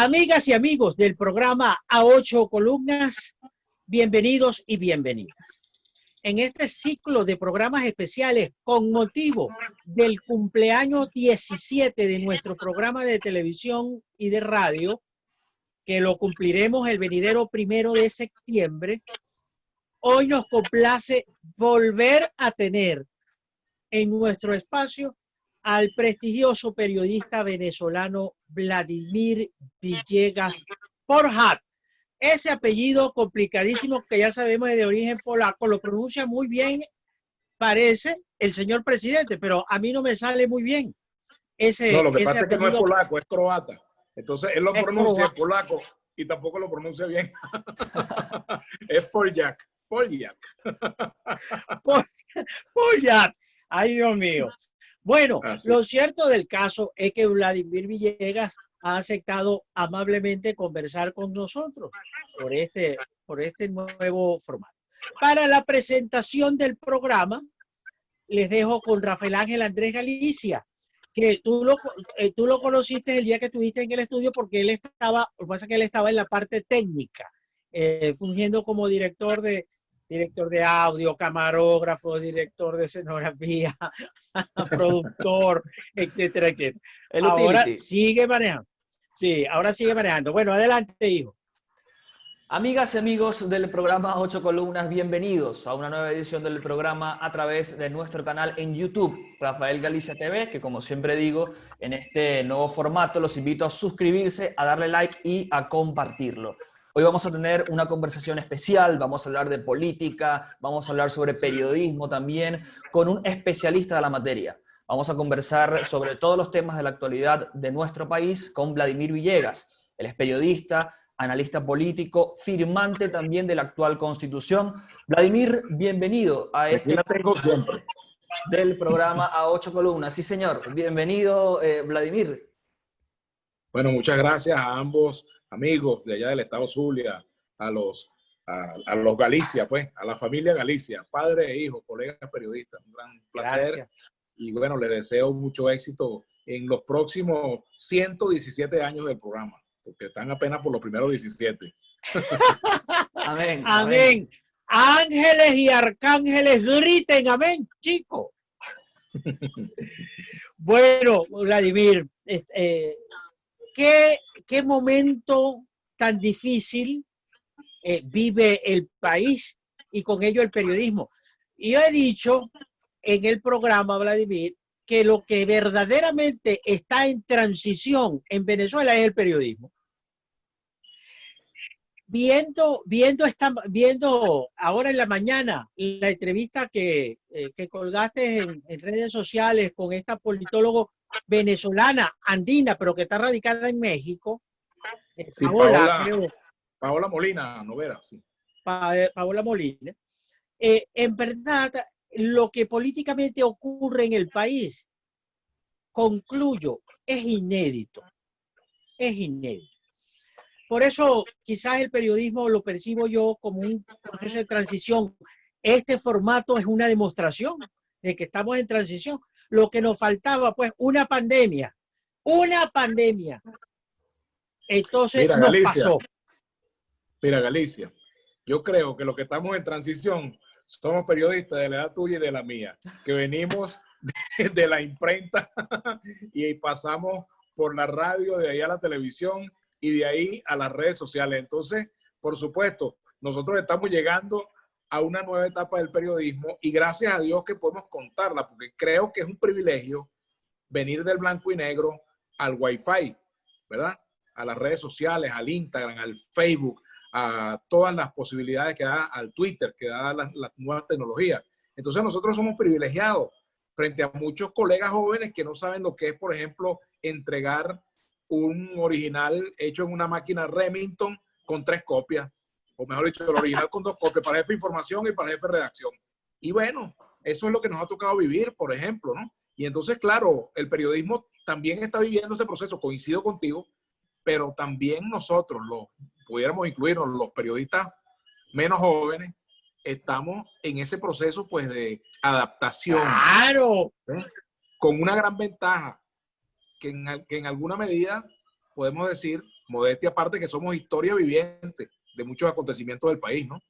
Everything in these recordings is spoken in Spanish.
Amigas y amigos del programa A Ocho Columnas, bienvenidos y bienvenidas. En este ciclo de programas especiales con motivo del cumpleaños 17 de nuestro programa de televisión y de radio, que lo cumpliremos el venidero 1 de septiembre, hoy nos complace volver a tener en nuestro espacio al prestigioso periodista venezolano Vladimir Villegas Porjat. Ese apellido complicadísimo que ya sabemos es de origen polaco, lo pronuncia muy bien, parece, el señor presidente, pero a mí no me sale muy bien. No, lo que pasa es que no es polaco, es croata. Entonces él lo pronuncia en polaco y tampoco lo pronuncia bien. Es Poljak. Poljak. Poljak. Ay, Dios mío. Bueno, lo cierto del caso es que Vladimir Villegas ha aceptado amablemente conversar con nosotros por este nuevo formato. Para la presentación del programa, les dejo con Rafael Ángel Andrés Galicia, que tú lo conociste el día que estuviste en el estudio porque lo que pasa es que él estaba en la parte técnica, fungiendo como director de audio, camarógrafo, director de escenografía, productor, etcétera, etcétera. Ahora sigue manejando. Sí, ahora sigue manejando. Bueno, adelante, hijo. Amigas y amigos del programa 8 Columnas, bienvenidos a una nueva edición del programa a través de nuestro canal en YouTube, Rafael Galicia TV, que como siempre digo, en este nuevo formato los invito a suscribirse, a darle like y a compartirlo. Hoy vamos a tener una conversación especial, vamos a hablar de política, vamos a hablar sobre periodismo también, con un especialista de la materia. Vamos a conversar sobre todos los temas de la actualidad de nuestro país con Vladimir Villegas. Él es periodista, analista político, firmante también de la actual Constitución. Vladimir, bienvenido a este del programa A Ocho Columnas. Sí, señor. Bienvenido, Vladimir. Bueno, muchas gracias a ambos amigos de allá del estado Zulia, a los Galicia, pues, a la familia Galicia, padre e hijo, colegas periodistas. Un gran placer. Gracias. Y bueno, les deseo mucho éxito en los próximos 117 años del programa, porque están apenas por los primeros 17. Amén. Amén. Ángeles y arcángeles griten, amén, chicos. Bueno, Vladimir, ¿qué momento tan difícil vive el país y con ello el periodismo? Y yo he dicho en el programa, Vladimir, que lo que verdaderamente está en transición en Venezuela es el periodismo. Viendo ahora en la mañana la entrevista que colgaste en redes sociales con esta politólogo venezolana, andina, pero que está radicada en México. Sí, Paola Molina Novera, sí. Paola Molina. En verdad, lo que políticamente ocurre en el país, concluyo, es inédito. Es inédito. Por eso quizás el periodismo lo percibo yo como un proceso de transición. Este formato es una demostración de que estamos en transición. Lo que nos faltaba, pues, una pandemia. Una pandemia. Entonces mira, nos Galicia, pasó. Mira, Galicia, yo creo que los que estamos en transición somos periodistas de la edad tuya y de la mía, que venimos de la imprenta y pasamos por la radio, de ahí a la televisión y de ahí a las redes sociales. Entonces, por supuesto, nosotros estamos llegando a una nueva etapa del periodismo y gracias a Dios que podemos contarla, porque creo que es un privilegio venir del blanco y negro al Wi-Fi, ¿verdad? A las redes sociales, al Instagram, al Facebook, a todas las posibilidades que da, al Twitter, que da las nuevas tecnologías. Entonces nosotros somos privilegiados frente a muchos colegas jóvenes que no saben lo que es, por ejemplo, entregar un original hecho en una máquina Remington con 3 copias, o mejor dicho, el original con 2 copias, para jefe de información y para jefe de redacción. Y bueno, eso es lo que nos ha tocado vivir, por ejemplo, ¿no? Y entonces, claro, el periodismo también está viviendo ese proceso, coincido contigo, pero también nosotros, pudiéramos incluirnos, los periodistas menos jóvenes, estamos en ese proceso, pues, de adaptación. ¡Claro! ¿Eh? Con una gran ventaja, que en alguna medida podemos decir modestia aparte que somos historia viviente de muchos acontecimientos del país, ¿no?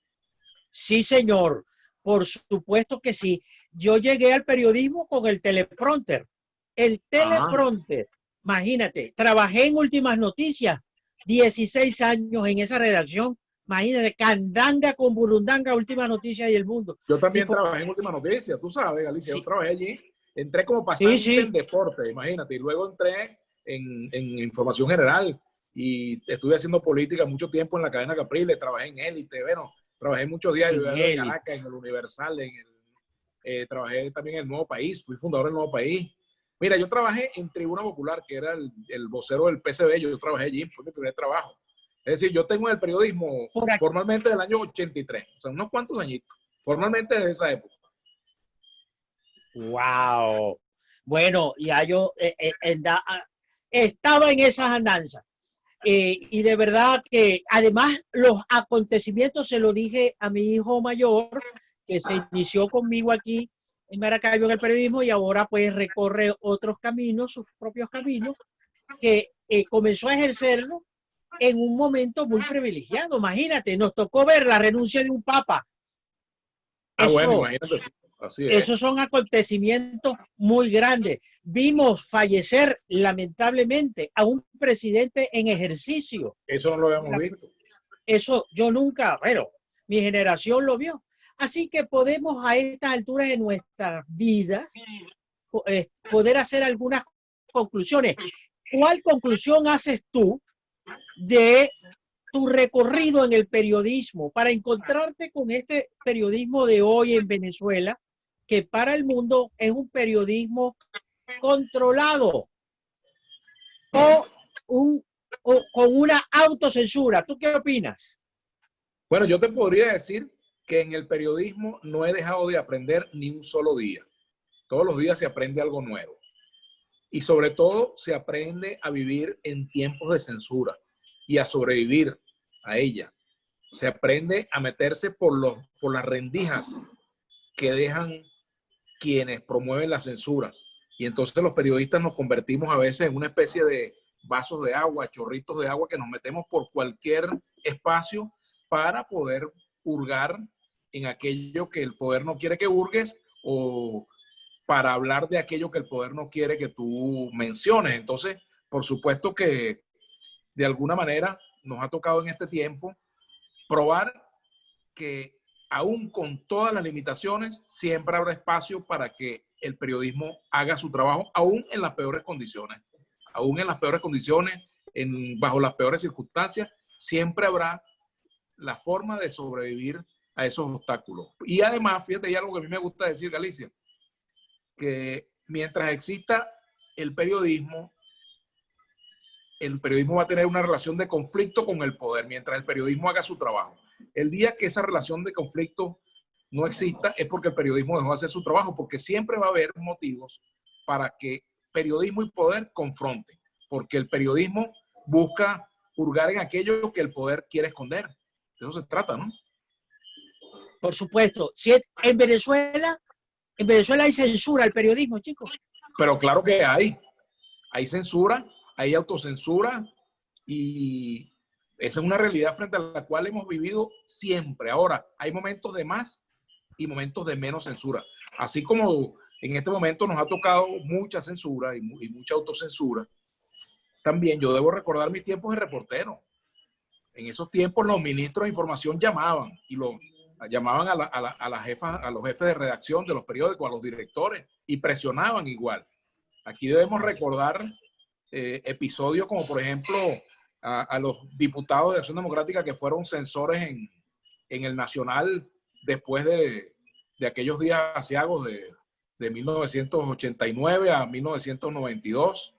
Sí, señor. Por supuesto que sí. Yo llegué al periodismo con el teleprompter. El teleprompter. Imagínate, trabajé en Últimas Noticias, 16 años en esa redacción. Imagínate, candanga con burundanga, Últimas Noticias y El Mundo. Yo también Tipo, trabajé en Última Noticia, tú sabes, Galicia, sí, yo trabajé allí. Entré como sí, pasante en sí. deporte, imagínate, y luego entré en información general y estuve haciendo política mucho tiempo en la cadena Capriles, trabajé en Élite, bueno, trabajé en muchos diarios, En de élite. Caracas, en el Universal, trabajé también en El Nuevo País, fui fundador del Nuevo País. Mira, yo trabajé en Tribuna Popular, que era el vocero del PCB, yo trabajé allí, fue mi primer trabajo. Es decir, yo tengo en el periodismo Por aquí. formalmente del año 83, o sea, unos cuantos añitos, formalmente de esa época. Wow. Bueno, ya yo estaba en esas andanzas. Y de verdad que además los acontecimientos se lo dije a mi hijo mayor, que se inició conmigo aquí en Maracaibo en el periodismo y ahora pues recorre otros caminos, sus propios caminos, que comenzó a ejercerlo en un momento muy privilegiado. Imagínate, nos tocó ver la renuncia de un papa. Bueno, Eso, imagínate, así es. esos son acontecimientos muy grandes. Vimos fallecer lamentablemente a un presidente en ejercicio. Eso no lo habíamos visto. Eso yo nunca, bueno, mi generación lo vio. Así que podemos a estas alturas de nuestras vidas poder hacer algunas conclusiones. ¿Cuál conclusión haces tú de tu recorrido en el periodismo para encontrarte con este periodismo de hoy en Venezuela, que para el mundo es un periodismo controlado o con una autocensura? ¿Tú qué opinas? Bueno, yo te podría decir que en el periodismo no he dejado de aprender ni un solo día. Todos los días se aprende algo nuevo. Y sobre todo se aprende a vivir en tiempos de censura y a sobrevivir a ella. Se aprende a meterse por las rendijas que dejan quienes promueven la censura. Y entonces los periodistas nos convertimos a veces en una especie de vasos de agua, chorritos de agua que nos metemos por cualquier espacio para poder hurgar en aquello que el poder no quiere que hurgues o para hablar de aquello que el poder no quiere que tú menciones. Entonces, por supuesto que de alguna manera nos ha tocado en este tiempo probar que aún con todas las limitaciones, siempre habrá espacio para que el periodismo haga su trabajo, aún en las peores condiciones. Aún en las peores condiciones, bajo las peores circunstancias, siempre habrá la forma de sobrevivir a esos obstáculos. Y además, fíjate, hay algo que a mí me gusta decir, Galicia, que mientras exista el periodismo va a tener una relación de conflicto con el poder, mientras el periodismo haga su trabajo. El día que esa relación de conflicto no exista es porque el periodismo dejó de hacer su trabajo, porque siempre va a haber motivos para que periodismo y poder confronten, porque el periodismo busca hurgar en aquello que el poder quiere esconder. De eso se trata, ¿no? Por supuesto. Si en Venezuela hay censura al periodismo, chicos. Pero claro que hay censura, hay autocensura y esa es una realidad frente a la cual hemos vivido siempre. Ahora, hay momentos de más y momentos de menos censura. Así como en este momento nos ha tocado mucha censura y mucha autocensura, también yo debo recordar mis tiempos de reportero. En esos tiempos los ministros de información llamaban a las jefas, a los jefes de redacción de los periódicos, a los directores y presionaban igual. Aquí debemos recordar episodios como por ejemplo a los diputados de Acción Democrática que fueron censores en el Nacional después de aquellos días asiagos de 1989 a 1992,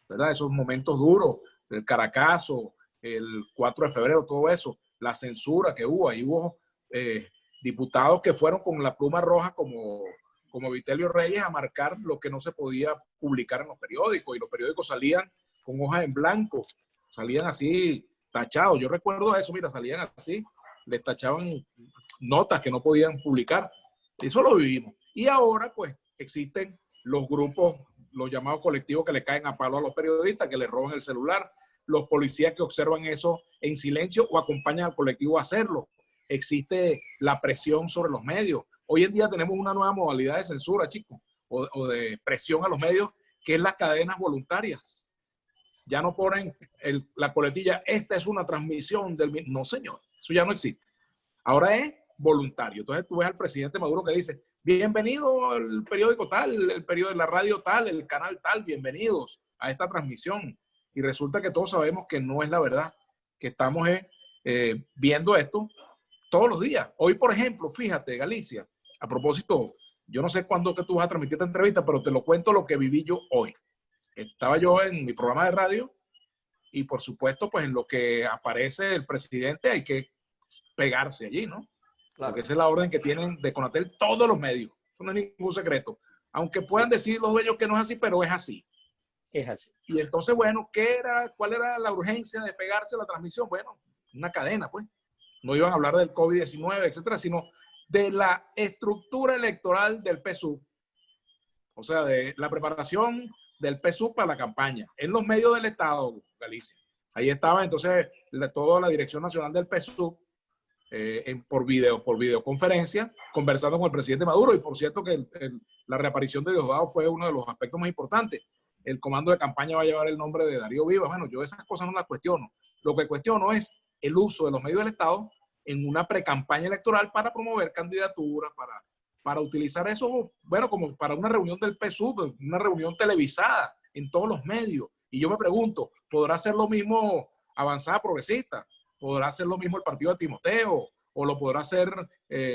¿verdad? Esos momentos duros, el Caracazo, el 4 de febrero, todo eso, la censura que hubo, ahí hubo diputados que fueron con la pluma roja como Vitelio Reyes a marcar lo que no se podía publicar en los periódicos, y los periódicos salían con hojas en blanco, salían así tachados. Yo recuerdo eso, mira, salían así, les tachaban notas que no podían publicar. Eso lo vivimos. Y ahora pues existen los grupos, los llamados colectivos que le caen a palo a los periodistas, que les roban el celular, los policías que observan eso en silencio o acompañan al colectivo a hacerlo. Existe la presión sobre los medios. Hoy en día tenemos una nueva modalidad de censura, chicos, o de presión a los medios, que es las cadenas voluntarias. Ya no ponen la coletilla, esta es una transmisión del... No, señor, eso ya no existe. Ahora es voluntario. Entonces tú ves al presidente Maduro que dice, bienvenido al periódico tal, el periódico de la radio tal, el canal tal, bienvenidos a esta transmisión. Y resulta que todos sabemos que no es la verdad, que estamos viendo esto todos los días. Hoy, por ejemplo, fíjate, Galicia, a propósito, yo no sé cuándo que tú vas a transmitir esta entrevista, pero te lo cuento lo que viví yo hoy. Estaba yo en mi programa de radio y, por supuesto, pues en lo que aparece el presidente hay que pegarse allí, ¿no? Claro. Porque esa es la orden que tienen de Conatel todos los medios. Eso no es ningún secreto. Aunque puedan decir los dueños que no es así, pero es así. Es así. Y entonces, bueno, ¿cuál era la urgencia de pegarse a la transmisión? Bueno, una cadena, pues. No iban a hablar del COVID-19, etcétera, sino de la estructura electoral del PSUV. O sea, de la preparación del PSUV para la campaña. En los medios del Estado, Galicia. Ahí estaba entonces toda la Dirección Nacional del PSUV por videoconferencia, conversando con el presidente Maduro. Y por cierto que la reaparición de Diosdado fue uno de los aspectos más importantes. El comando de campaña va a llevar el nombre de Darío Vivas. Bueno, yo esas cosas no las cuestiono. Lo que cuestiono es el uso de los medios del Estado en una precampaña electoral para promover candidaturas, para utilizar eso, bueno, como para una reunión del PSUV, una reunión televisada en todos los medios. Y yo me pregunto, ¿podrá hacer lo mismo Avanzada Progresista? ¿Podrá hacer lo mismo el partido de Timoteo? ¿O lo podrá hacer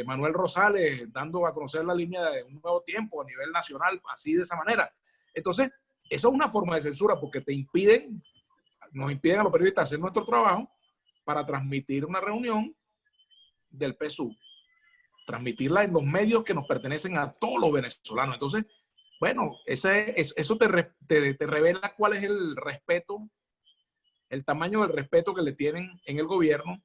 Manuel Rosales, dando a conocer la línea de un nuevo tiempo a nivel nacional, así de esa manera? Entonces, eso es una forma de censura porque nos impiden a los periodistas hacer nuestro trabajo para transmitir una reunión del PSUV, transmitirla en los medios que nos pertenecen a todos los venezolanos. Entonces, bueno, eso te revela cuál es el respeto, el tamaño del respeto que le tienen en el gobierno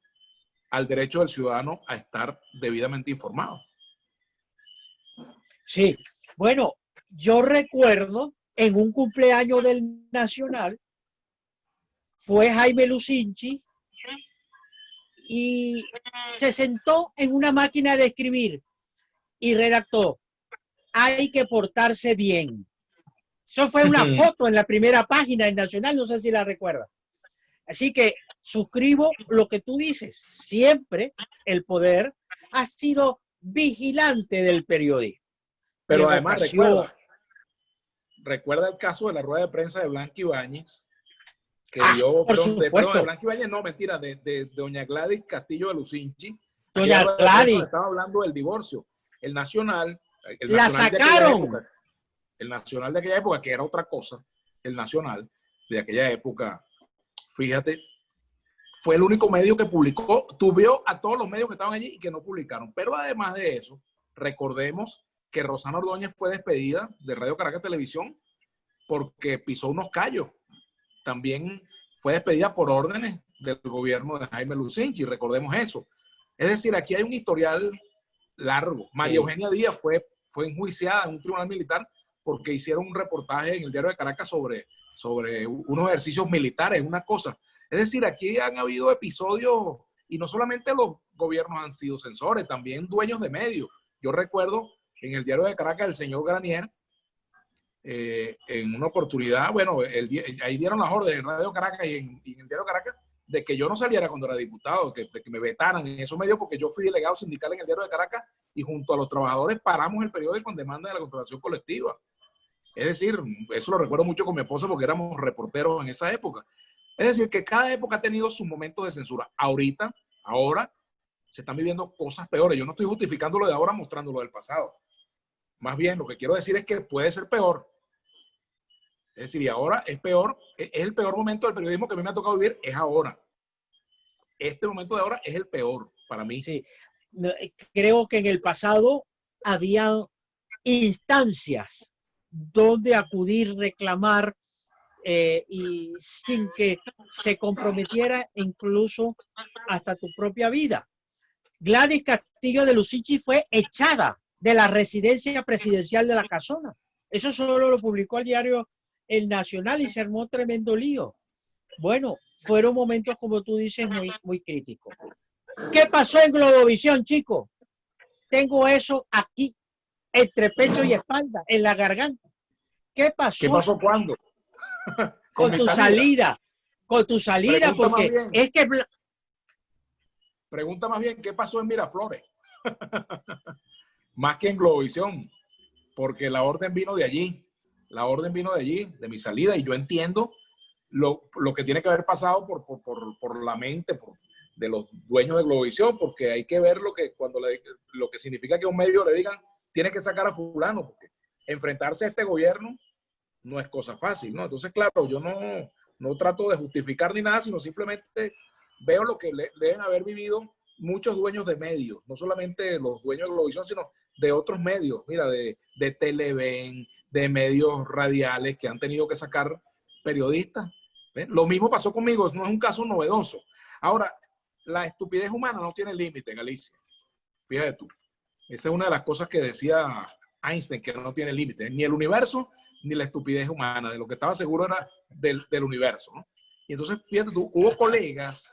al derecho del ciudadano a estar debidamente informado. Sí, bueno, yo recuerdo en un cumpleaños del Nacional, fue Jaime Lucinchi y se sentó en una máquina de escribir y redactó, hay que portarse bien. Eso fue una foto en la primera página del Nacional, no sé si la recuerdas. Así que suscribo lo que tú dices. Siempre el poder ha sido vigilante del periodismo. Pero además recuerda el caso de la rueda de prensa de Blanca Ibáñez, que dio, de Blanca Ibáñez, no, mentira, de doña Gladys Castillo de Lucinchi. Doña Gladys. Estaba hablando del divorcio. El Nacional la sacaron. El Nacional de aquella época, que era otra cosa, el Nacional de aquella época, fíjate, fue el único medio que publicó, tuvo a todos los medios que estaban allí y que no publicaron. Pero además de eso, recordemos que Rosana Ordóñez fue despedida de Radio Caracas Televisión porque pisó unos callos. También fue despedida por órdenes del gobierno de Jaime Lucinchi, recordemos eso. Es decir, aquí hay un historial largo. María Eugenia Díaz fue enjuiciada en un tribunal militar porque hicieron un reportaje en el Diario de Caracas sobre unos ejercicios militares, una cosa. Es decir, aquí han habido episodios, y no solamente los gobiernos han sido censores, también dueños de medios. Yo recuerdo en el Diario de Caracas el señor Granier, en una oportunidad, bueno, ahí dieron las órdenes en Radio Caracas y en el Diario de Caracas de que yo no saliera cuando era diputado, de que me vetaran en esos medios porque yo fui delegado sindical en el Diario de Caracas y junto a los trabajadores paramos el periódico en demanda de la contratación colectiva. Es decir, eso lo recuerdo mucho con mi esposa porque éramos reporteros en esa época. Es decir, que cada época ha tenido sus momentos de censura. Ahora, se están viviendo cosas peores. Yo no estoy justificando lo de ahora mostrando lo del pasado. Más bien, lo que quiero decir es que puede ser peor. Es decir, y ahora es peor, es el peor momento del periodismo que a mí me ha tocado vivir, es ahora. Este momento de ahora es el peor para mí. Sí, creo que en el pasado había instancias donde acudir, reclamar y sin que se comprometiera incluso hasta tu propia vida. Gladys Castillo de Lucinchi fue echada de la residencia presidencial de la Casona. Eso solo lo publicó el diario El Nacional y se armó tremendo lío. Bueno, fueron momentos, como tú dices, muy críticos. ¿Qué pasó en Globovisión, chicos? Tengo eso aquí, entre pecho y espalda, en la garganta. ¿Qué pasó? ¿Qué pasó cuándo? Con tu salida. Con tu salida, Pregunta porque bien, es que... Pregunta más bien, ¿qué pasó en Miraflores? Más que en Globovisión, porque la orden vino de allí. La orden vino de allí, de mi salida, y yo entiendo lo que tiene que haber pasado por la mente de los dueños de Globovisión, porque hay que ver lo que significa que a un medio le digan, tiene que sacar a fulano, porque enfrentarse a este gobierno no es cosa fácil, ¿no? Entonces, claro, yo no trato de justificar ni nada, sino simplemente veo lo que deben haber vivido muchos dueños de medios, no solamente los dueños de Globovisión, sino de otros medios, mira, de Televen, de medios radiales que han tenido que sacar periodistas. ¿Ven? Lo mismo pasó conmigo, no es un caso novedoso. Ahora, la estupidez humana no tiene límite, Galicia. Fíjate tú. Esa es una de las cosas que decía Einstein, que no tiene límite. Ni el universo, ni la estupidez humana. De lo que estaba seguro era del universo, ¿no? Y entonces, fíjate tú, hubo colegas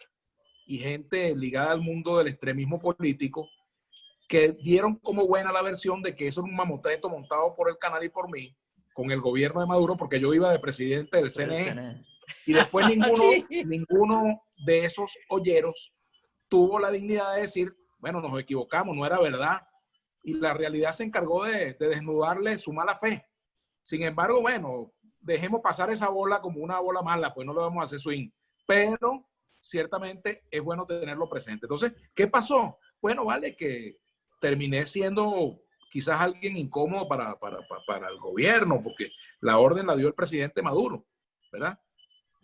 y gente ligada al mundo del extremismo político que dieron como buena la versión de que eso era un mamotreto montado por el canal y por mí, con el gobierno de Maduro, porque yo iba de presidente del CNE. Y después ninguno de esos olleros tuvo la dignidad de decir, bueno, nos equivocamos, no era verdad. Y la realidad se encargó de desnudarle su mala fe. Sin embargo, bueno, dejemos pasar esa bola como una bola mala, pues no le vamos a hacer swing. Pero ciertamente es bueno tenerlo presente. Entonces, ¿qué pasó? Bueno, vale, que terminé siendo quizás alguien incómodo para el gobierno, porque la orden la dio el presidente Maduro, ¿verdad?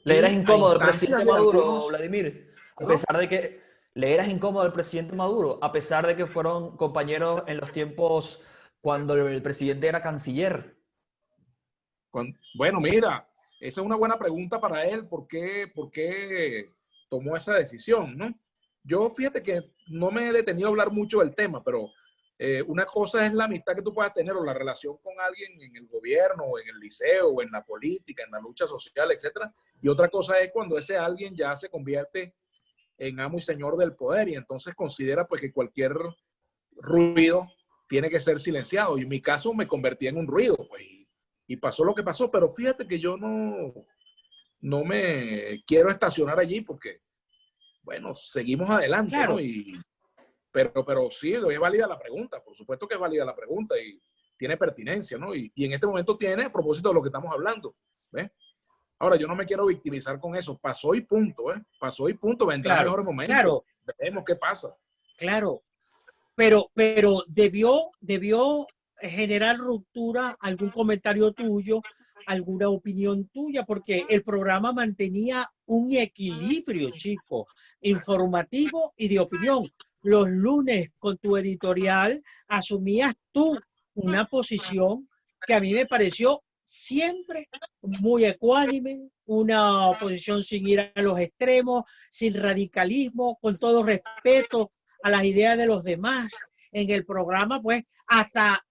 ¿Le eras incómodo al instancias presidente de Maduro, algunos... Vladimir? A ¿Perdón? pesar de que le eras incómodo al presidente Maduro, a pesar de que fueron compañeros en los tiempos cuando el presidente era canciller. Bueno, mira, esa es una buena pregunta para él. ¿Por qué tomó esa decisión, no? Yo fíjate que no me he detenido a hablar mucho del tema, pero una cosa es la amistad que tú puedas tener o la relación con alguien en el gobierno, o en el liceo, o en la política, en la lucha social, etcétera. Y otra cosa es cuando ese alguien ya se convierte en amo y señor del poder y entonces considera pues que cualquier ruido tiene que ser silenciado. Y en mi caso me convertí en un ruido, pues, y pasó lo que pasó. Pero fíjate que yo no me quiero estacionar allí porque, bueno, seguimos adelante, Claro, ¿no? Pero sí, es válida la pregunta, por supuesto que es válida la pregunta y tiene pertinencia, ¿no? Y en este momento tiene a propósito de lo que estamos hablando, ¿ves? Ahora, yo no me quiero victimizar con eso, pasó y punto, ¿eh? Pasó y punto, vendrán claro, mejores momentos, claro, veremos qué pasa. claro. Pero debió generar ruptura algún comentario tuyo, alguna opinión tuya, porque el programa mantenía un equilibrio, chico, informativo y de opinión. Los lunes con tu editorial asumías tú una posición que a mí me pareció siempre muy ecuánime, una posición sin ir a los extremos, sin radicalismo, con todo respeto a las ideas de los demás. En el programa, pues, hasta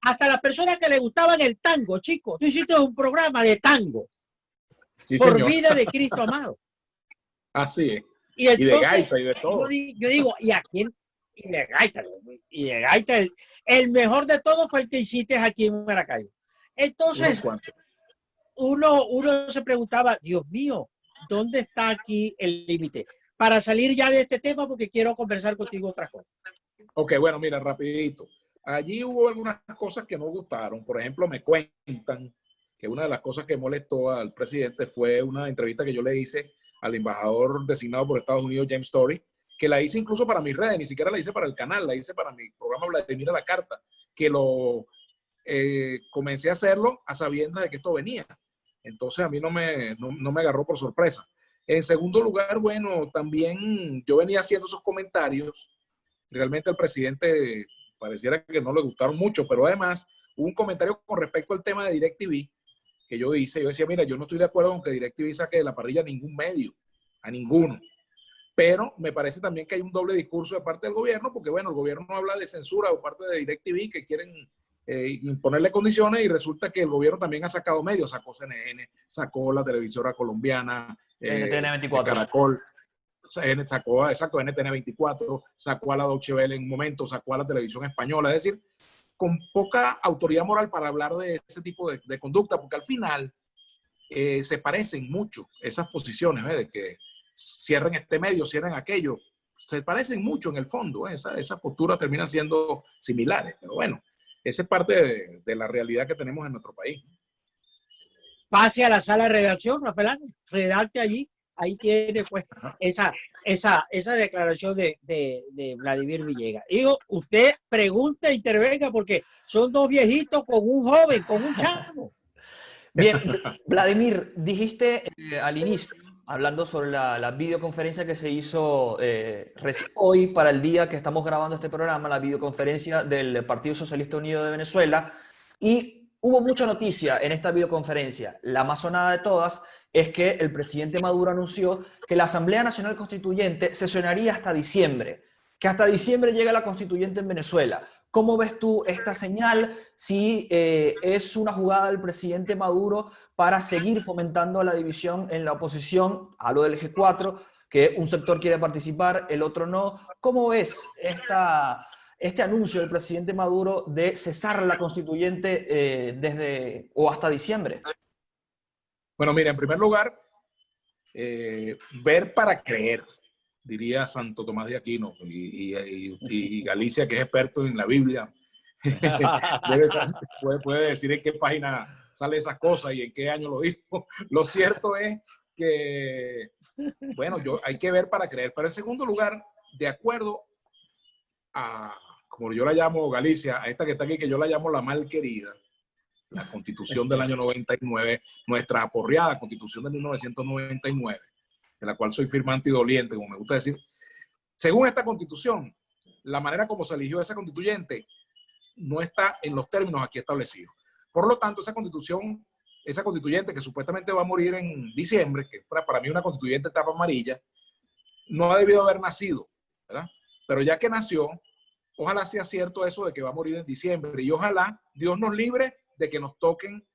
las personas que le gustaban el tango, chicos. Tú hiciste un programa de tango, Sí, por señor. vida de Cristo amado. Así es. Y Y de entonces, gaita y de todo. yo digo, ¿y a quién? Y de gaita, el mejor de todo fue el que hiciste aquí en Maracaibo. Unos Entonces, cuantos. uno se preguntaba, Dios mío, ¿dónde está aquí el límite? Para salir ya de este tema, porque quiero conversar contigo otra cosa. Ok, bueno, mira, rapidito. Allí hubo algunas cosas que no gustaron. Por ejemplo, me cuentan que una de las cosas que molestó al presidente fue una entrevista que yo le hice al embajador designado por Estados Unidos, James Story, que la hice incluso para mis redes, ni siquiera la hice para el canal, la hice para mi programa Vladimir a la Carta, que lo comencé a hacerlo a sabiendas de que esto venía. Entonces a mí no me agarró por sorpresa. En segundo lugar, bueno, también yo venía haciendo esos comentarios. Realmente al presidente pareciera que no le gustaron mucho, pero además hubo un comentario con respecto al tema de DirecTV que yo hice. Yo decía, mira, yo no estoy de acuerdo con que DirecTV saque de la parrilla a ningún medio, a ninguno. Pero me parece también que hay un doble discurso de parte del gobierno, porque bueno, el gobierno habla de censura por parte de DirecTV, que quieren imponerle condiciones, y resulta que el gobierno también ha sacado medios, sacó CNN, sacó la televisora colombiana, NTN 24. Caracol, sacó, exacto, NTN 24, sacó a la Deutsche Welle en un momento, sacó a la televisión española, es decir, con poca autoridad moral para hablar de ese tipo de conducta, porque al final se parecen mucho esas posiciones, de que cierren este medio, cierren aquello, se parecen mucho en el fondo, esa postura termina siendo similares, pero bueno, esa es parte de la realidad que tenemos en nuestro país. Pase a la sala de redacción, Rafael Ángel, redacte allí, ahí tiene pues esa declaración de Vladimir Villegas. Digo, usted pregunta e intervenga porque son dos viejitos con un joven, con un chamo. Bien, Vladimir, dijiste al inicio, hablando sobre la videoconferencia que se hizo hoy para el día que estamos grabando este programa, la videoconferencia del Partido Socialista Unido de Venezuela, y hubo mucha noticia en esta videoconferencia. La más sonada de todas es que el presidente Maduro anunció que la Asamblea Nacional Constituyente sesionaría hasta diciembre, que hasta diciembre llega la constituyente en Venezuela. ¿Cómo ves tú esta señal? Si es una jugada del presidente Maduro para seguir fomentando la división en la oposición, hablo del G4, que un sector quiere participar, el otro no. ¿Cómo ves este anuncio del presidente Maduro de cesar la constituyente desde o hasta diciembre? Bueno, mira, en primer lugar, ver para creer, diría Santo Tomás de Aquino, y Galicia, que es experto en la Biblia, puede decir en qué página sale esas cosas y en qué año lo dijo. Lo cierto es que, bueno, hay que ver para creer. Pero en segundo lugar, de acuerdo a, como yo la llamo Galicia, a esta que está aquí, que yo la llamo la mal querida, la Constitución del año 99, nuestra aporreada Constitución de 1999, de la cual soy firmante y doliente, como me gusta decir. Según esta Constitución, la manera como se eligió esa constituyente no está en los términos aquí establecidos. Por lo tanto, esa constituyente que supuestamente va a morir en diciembre, que para mí una constituyente etapa amarilla, no ha debido haber nacido, ¿verdad? Pero ya que nació, ojalá sea cierto eso de que va a morir en diciembre, y ojalá Dios nos libre de que nos toquen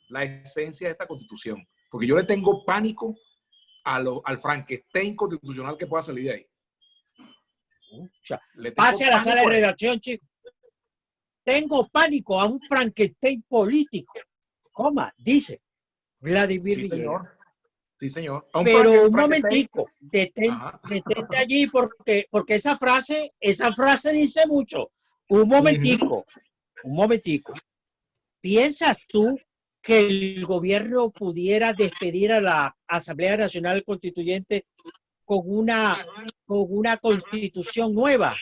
la esencia de esta constitución, porque yo le tengo pánico al Frankenstein constitucional que pueda salir de ahí. Pase a la sala de redacción, chicos. Tengo pánico a un Frankenstein político, dice Vladimir Villegas. Señor. Sí, señor. Pero un momentico, detente allí porque esa frase dice mucho. Un momentico. ¿Piensas tú que el gobierno pudiera despedir a la Asamblea Nacional Constituyente con una constitución nueva?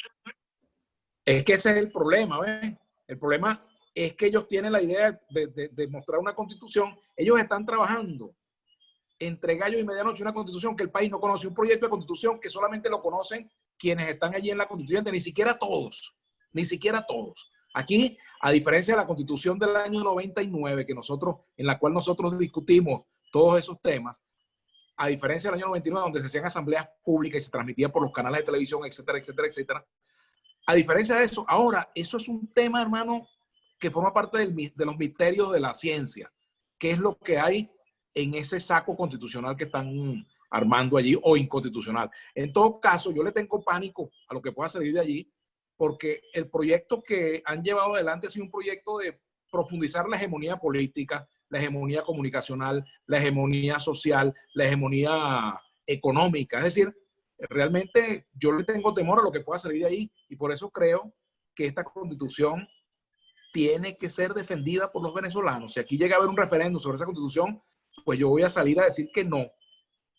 Es que ese es el problema, ¿ves? El problema es que ellos tienen la idea de mostrar una constitución. Ellos están trabajando entre gallo y medianoche una constitución que el país no conoce, un proyecto de constitución que solamente lo conocen quienes están allí en la constituyente, ni siquiera todos. Aquí, a diferencia de la constitución del año 99, en la cual nosotros discutimos todos esos temas, a diferencia del año 99, donde se hacían asambleas públicas y se transmitía por los canales de televisión, etcétera, etcétera, etcétera. A diferencia de eso, ahora, eso es un tema, hermano, que forma parte de los misterios de la ciencia. ¿Qué es lo que hay en ese saco constitucional que están armando allí o inconstitucional? En todo caso, yo le tengo pánico a lo que pueda salir de allí, porque el proyecto que han llevado adelante ha sido un proyecto de profundizar la hegemonía política, la hegemonía comunicacional, la hegemonía social, la hegemonía económica. Es decir, realmente yo le tengo temor a lo que pueda salir de ahí, y por eso creo que esta constitución tiene que ser defendida por los venezolanos. Si aquí llega a haber un referéndum sobre esa constitución, pues yo voy a salir a decir que no,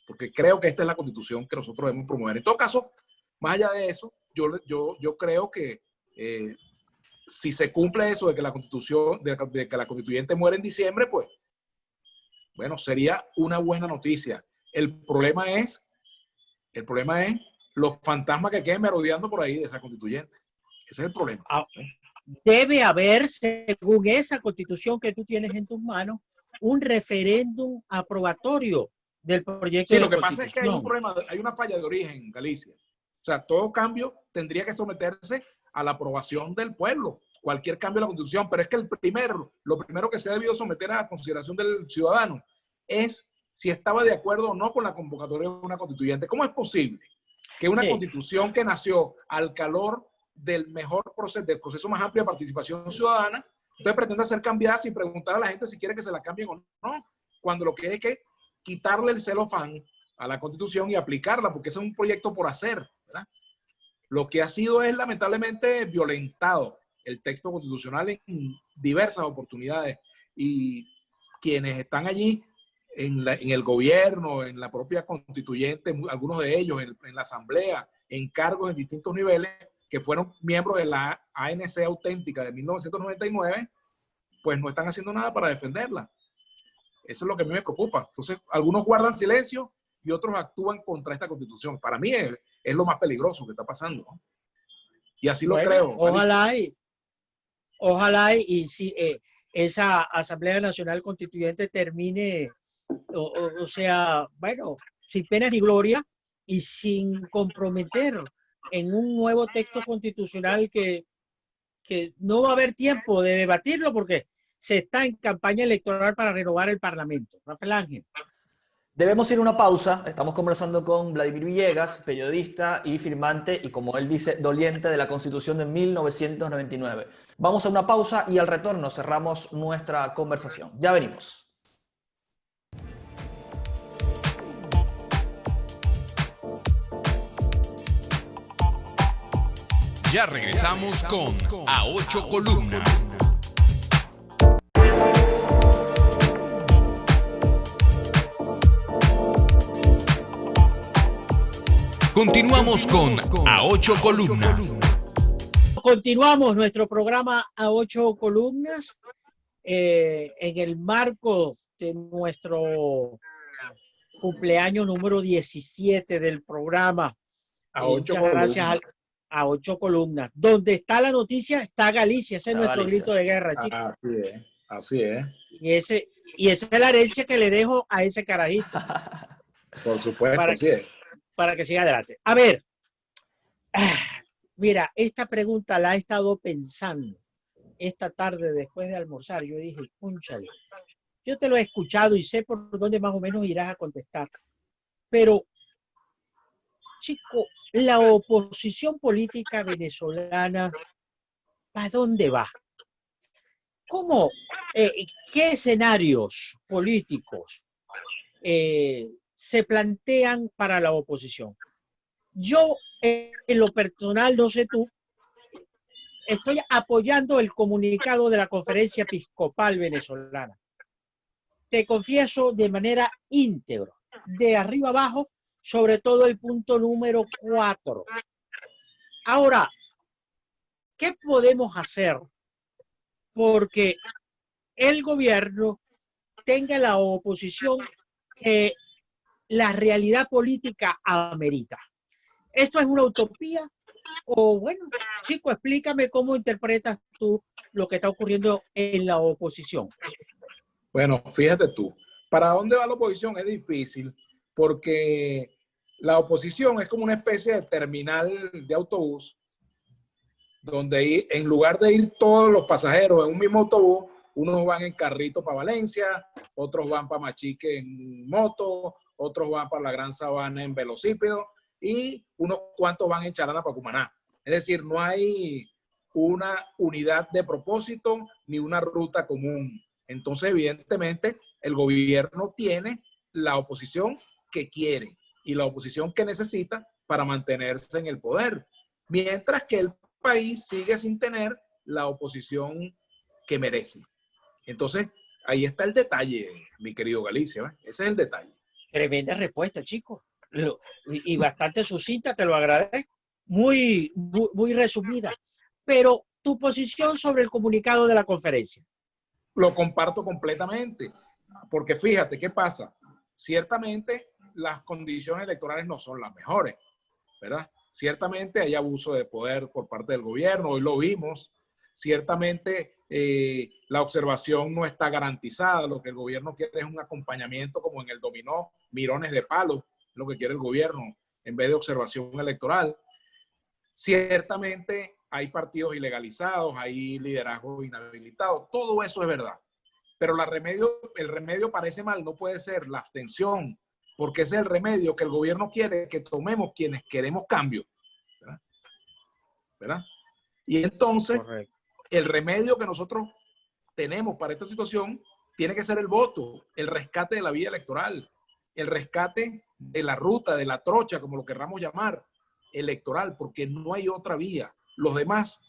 porque creo que esta es la constitución que nosotros debemos promover. En todo caso, más allá de eso, yo creo que si se cumple eso de que la constitución, de que la constituyente muere en diciembre, pues, bueno, sería una buena noticia. El problema es los fantasmas que queden merodeando por ahí de esa constituyente. Ese es el problema. Debe haber, según esa constitución que tú tienes en tus manos, un referéndum aprobatorio del proyecto de constitución. Sí, lo que pasa es que hay un problema, hay una falla de origen, Galicia. O sea, todo cambio tendría que someterse a la aprobación del pueblo, cualquier cambio de la constitución, pero es que lo primero que se ha debido someter a la consideración del ciudadano es si estaba de acuerdo o no con la convocatoria de una constituyente. ¿Cómo es posible que una constitución que nació al calor del mejor proceso, del proceso más amplio de participación ciudadana, usted pretende ser cambiada sin preguntar a la gente si quiere que se la cambien o no, cuando lo que hay que quitarle el celofán a la Constitución y aplicarla, porque ese es un proyecto por hacer, ¿verdad? Lo que ha sido es lamentablemente violentado el texto constitucional en diversas oportunidades, y quienes están allí en el gobierno, en la propia constituyente, algunos de ellos en la asamblea, en cargos en distintos niveles, que fueron miembros de la ANC auténtica de 1999, pues no están haciendo nada para defenderla. Eso es lo que a mí me preocupa. Entonces, algunos guardan silencio y otros actúan contra esta constitución. Para mí es lo más peligroso que está pasando, ¿no? Y así lo creo. Ojalá y si esa Asamblea Nacional Constituyente termine, o sea, bueno, sin pena ni gloria y sin comprometer en un nuevo texto constitucional que no va a haber tiempo de debatirlo porque se está en campaña electoral para renovar el Parlamento. Rafael Ángel. Debemos ir a una pausa. Estamos conversando con Vladimir Villegas, periodista y firmante, y como él dice, doliente de la Constitución de 1999. Vamos a una pausa y al retorno cerramos nuestra conversación. Ya venimos. Ya regresamos con A Ocho Columnas. Continuamos con A Ocho Columnas. Continuamos nuestro programa A Ocho Columnas en el marco de nuestro cumpleaños número 17 del programa. Muchas gracias a Ocho Columnas. Donde está la noticia está Galicia. Ese es nuestro grito de guerra, chicos. Así es. Y esa es la herencia que le dejo a ese carajito. Por supuesto, así es. Para que siga adelante. A ver, mira, esta pregunta la he estado pensando esta tarde después de almorzar. Yo dije, cónchale, yo te lo he escuchado y sé por dónde más o menos irás a contestar. Pero, chico, la oposición política venezolana, ¿para dónde va? ¿Cómo? ¿Qué escenarios políticos se plantean para la oposición? Yo, en lo personal, no sé tú, estoy apoyando el comunicado de la Conferencia Episcopal Venezolana. Te confieso de manera íntegra, de arriba abajo, sobre todo el punto número 4. Ahora, ¿qué podemos hacer porque el gobierno tenga la oposición que la realidad política amerita? ¿Esto es una utopía? O bueno, chico, explícame cómo interpretas tú lo que está ocurriendo en la oposición. Bueno, fíjate tú, ¿para dónde va la oposición? Es difícil porque la oposición es como una especie de terminal de autobús donde en lugar de ir todos los pasajeros en un mismo autobús, unos van en carrito para Valencia, otros van para Machique en moto, otros van para la Gran Sabana en velocípedo y unos cuantos van en charana para Cumaná. Es decir, no hay una unidad de propósito ni una ruta común. Entonces, evidentemente, el gobierno tiene la oposición que quiere y la oposición que necesita para mantenerse en el poder, mientras que el país sigue sin tener la oposición que merece. Entonces, ahí está el detalle, mi querido Galicia, ¿eh? Ese es el detalle. Tremenda respuesta, chicos. Y bastante sucinta, te lo agradezco. Muy resumida. Pero tu posición sobre el comunicado de la conferencia. Lo comparto completamente, porque fíjate, ¿qué pasa? Ciertamente las condiciones electorales no son las mejores, ¿verdad? Ciertamente hay abuso de poder por parte del gobierno, hoy lo vimos. Ciertamente la observación no está garantizada, lo que el gobierno quiere es un acompañamiento como en el dominó, mirones de palo, lo que quiere el gobierno, en vez de observación electoral. Ciertamente hay partidos ilegalizados, hay liderazgo inhabilitado, todo eso es verdad. Pero el remedio para ese mal no puede ser la abstención, porque ese es el remedio que el gobierno quiere que tomemos quienes queremos cambio. ¿Verdad? ¿Verdad? Y entonces, Correcto. el remedio que nosotros tenemos para esta situación tiene que ser el voto, el rescate de la vía electoral, el rescate de la ruta, de la trocha, como lo querramos llamar, electoral, porque no hay otra vía. Los demás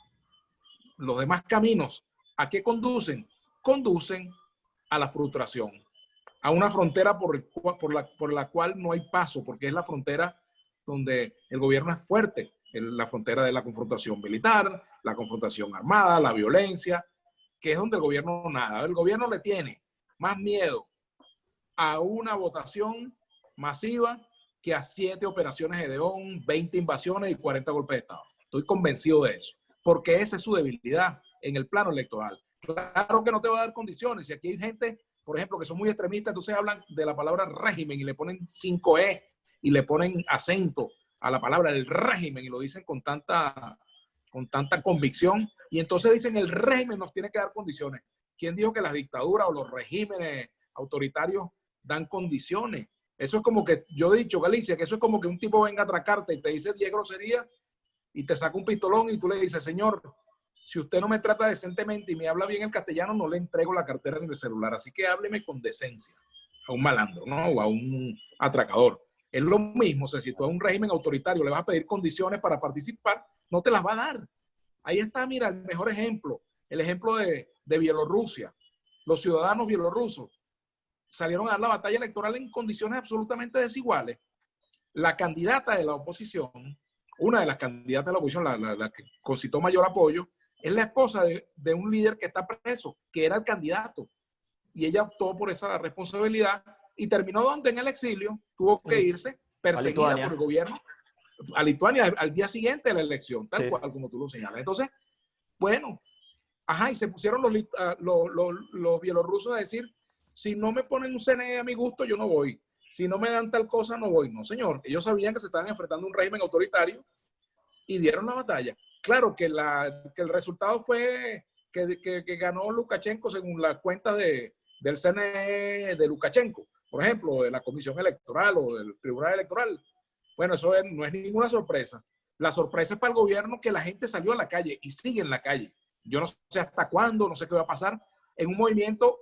caminos, ¿a qué conducen? Conducen a la frustración, a una frontera por la cual no hay paso, porque es la frontera donde el gobierno es fuerte, la frontera de la confrontación militar, la confrontación armada, la violencia, que es donde el gobierno nada. El gobierno le tiene más miedo a una votación masiva que a 7 operaciones de Gedeón, 20 invasiones y 40 golpes de Estado. Estoy convencido de eso, porque esa es su debilidad en el plano electoral. Claro que no te va a dar condiciones. Si aquí hay gente, por ejemplo, que son muy extremistas, entonces hablan de la palabra régimen y le ponen 5E y le ponen acento a la palabra del régimen y lo dicen con tanta convicción. Y entonces dicen el régimen nos tiene que dar condiciones. ¿Quién dijo que las dictaduras o los regímenes autoritarios dan condiciones? Eso es como que, yo he dicho, Galicia, que eso es como que un tipo venga a atracarte y te dice 10 groserías y te saca un pistolón y tú le dices, señor, si usted no me trata decentemente y me habla bien el castellano, no le entrego la cartera ni el celular. Así que hábleme con decencia a un malandro, ¿no? O a un atracador. Es lo mismo, o sea, si tú a un régimen autoritario le vas a pedir condiciones para participar, no te las va a dar. Ahí está, mira, el mejor ejemplo, el ejemplo de Bielorrusia. Los ciudadanos bielorrusos salieron a dar la batalla electoral en condiciones absolutamente desiguales. La candidata de la oposición, una de las candidatas de la oposición, la que concitó mayor apoyo, es la esposa de un líder que está preso, que era el candidato. Y ella optó por esa responsabilidad y terminó donde en el exilio, tuvo que irse perseguida por el gobierno a Lituania al día siguiente de la elección, tal cual como tú lo señalas. Entonces, bueno, y se pusieron los bielorrusos a decir, si no me ponen un CNE a mi gusto, yo no voy. Si no me dan tal cosa, no voy. No, señor. Ellos sabían que se estaban enfrentando a un régimen autoritario y dieron la batalla. Claro que el resultado fue que ganó Lukashenko según las cuentas del CNE de Lukashenko, por ejemplo, de la Comisión Electoral o del Tribunal Electoral. Bueno, eso no es ninguna sorpresa. La sorpresa es para el gobierno que la gente salió a la calle y sigue en la calle. Yo no sé hasta cuándo, no sé qué va a pasar, en un movimiento